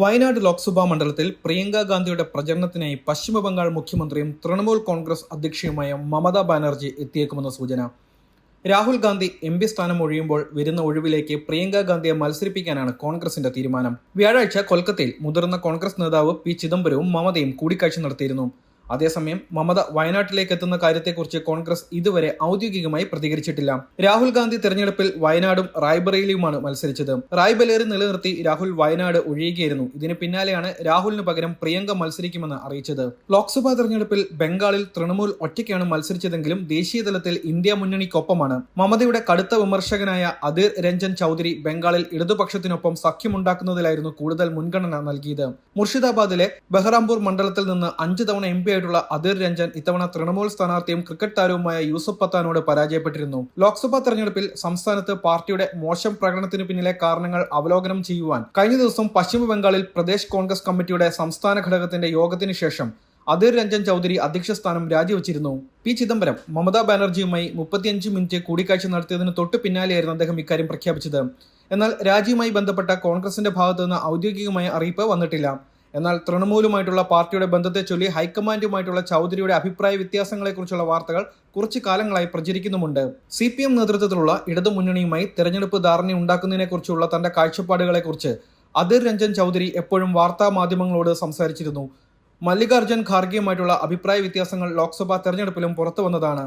വയനാട് ലോക്സഭാ മണ്ഡലത്തിൽ പ്രിയങ്ക ഗാന്ധിയുടെ പ്രചരണത്തിനായി പശ്ചിമബംഗാൾ മുഖ്യമന്ത്രിയും തൃണമൂൽ കോൺഗ്രസ് അധ്യക്ഷയുമായ മമതാ ബാനർജി എത്തിയേക്കുമെന്ന സൂചന. രാഹുൽ ഗാന്ധി എം.പി സ്ഥാനം ഒഴിയുമ്പോൾ വരുന്ന ഒഴിവിലേക്ക് പ്രിയങ്ക ഗാന്ധിയെ മത്സരിപ്പിക്കാനാണ് കോൺഗ്രസിന്റെ തീരുമാനം. വ്യാഴാഴ്ച കൊൽക്കത്തയിൽ മുതിർന്ന കോൺഗ്രസ് നേതാവ് പി ചിദംബരവും മമതയും കൂടിക്കാഴ്ച നടത്തിയിരുന്നു. അതേസമയം മമത വയനാട്ടിലേക്ക് എത്തുന്ന കാര്യത്തെക്കുറിച്ച് കോൺഗ്രസ് ഇതുവരെ ഔദ്യോഗികമായി പ്രതികരിച്ചിട്ടില്ല. രാഹുൽ ഗാന്ധി തെരഞ്ഞെടുപ്പിൽ വയനാടും റായ്ബറേലിയുമാണ് മത്സരിച്ചത്. റായ്ബലേറി നിലനിർത്തി രാഹുൽ വയനാട് ഒഴിയുകയായിരുന്നു. ഇതിന് പിന്നാലെയാണ് രാഹുലിന് പകരം പ്രിയങ്ക മത്സരിക്കുമെന്ന് അറിയിച്ചത്. ലോക്സഭാ തെരഞ്ഞെടുപ്പിൽ ബംഗാളിൽ തൃണമൂൽ ഒറ്റയ്ക്കാണ് മത്സരിച്ചതെങ്കിലും ദേശീയ തലത്തിൽ ഇന്ത്യ മുന്നണിക്കൊപ്പമാണ്. മമതയുടെ കടുത്ത വിമർശകനായ അധീർ രഞ്ജൻ ചൌധരി ബംഗാളിൽ ഇടതുപക്ഷത്തിനൊപ്പം സഖ്യമുണ്ടാക്കുന്നതിലായിരുന്നു കൂടുതൽ മുൻഗണന നൽകിയത്. മുർഷിദാബാദിലെ ബഹ്റാംപൂർ മണ്ഡലത്തിൽ നിന്ന് 5 തവണ എം.പി ായിട്ടുള്ള അധീർ രഞ്ജൻ ഇത്തവണ തൃണമൂൽ സ്ഥാനാർത്ഥിയും ക്രിക്കറ്റ് താരവുമായ യൂസഫ് പത്താനോട് പരാജയപ്പെട്ടിരുന്നു. ലോക്സഭാ തെരഞ്ഞെടുപ്പിൽ സംസ്ഥാനത്ത് പാർട്ടിയുടെ മോശം പ്രകടനത്തിന് പിന്നിലെ കാരണങ്ങൾ അവലോകനം ചെയ്യുവാൻ കഴിഞ്ഞ ദിവസം പശ്ചിമ ബംഗാളിൽ പ്രദേശ് കോൺഗ്രസ് കമ്മിറ്റിയുടെ സംസ്ഥാന ഘടകത്തിന്റെ യോഗത്തിന് ശേഷം അധീർ രഞ്ജൻ ചൌധരി അധ്യക്ഷ സ്ഥാനം രാജിവെച്ചിരുന്നു. പി ചിദംബരം മമതാ ബാനർജിയുമായി 35 മിനിറ്റ് കൂടിക്കാഴ്ച നടത്തിയതിന് തൊട്ടു പിന്നാലെയായിരുന്നു അദ്ദേഹം ഇക്കാര്യം പ്രഖ്യാപിച്ചത്. എന്നാൽ രാജിയുമായി ബന്ധപ്പെട്ട കോൺഗ്രസിന്റെ ഭാഗത്തു നിന്ന് ഔദ്യോഗികമായ അറിയിപ്പ് വന്നിട്ടില്ല. എന്നാൽ തൃണമൂലുമായിട്ടുള്ള പാർട്ടിയുടെ ബന്ധത്തെ ചൊല്ലി ഹൈക്കമാൻഡുമായിട്ടുള്ള ചൌധരിയുടെ അഭിപ്രായ വ്യത്യാസങ്ങളെക്കുറിച്ചുള്ള വാർത്തകൾ കുറച്ചു കാലങ്ങളായി പ്രചരിക്കുന്നുമുണ്ട്. CPM നേതൃത്വത്തിലുള്ള ഇടതു മുന്നണിയുമായി തെരഞ്ഞെടുപ്പ് ധാരണയുണ്ടാക്കുന്നതിനെക്കുറിച്ചുള്ള തന്റെ കാഴ്ചപ്പാടുകളെക്കുറിച്ച് അധീർ രഞ്ജൻ ചൌധരി എപ്പോഴും വാർത്താ മാധ്യമങ്ങളോട് സംസാരിച്ചിരുന്നു. മല്ലികാർജ്ജുൻ ഖാർഗെയുമായിട്ടുള്ള അഭിപ്രായ വ്യത്യാസങ്ങൾ ലോക്സഭാ തെരഞ്ഞെടുപ്പിലും പുറത്തു വന്നതാണ്.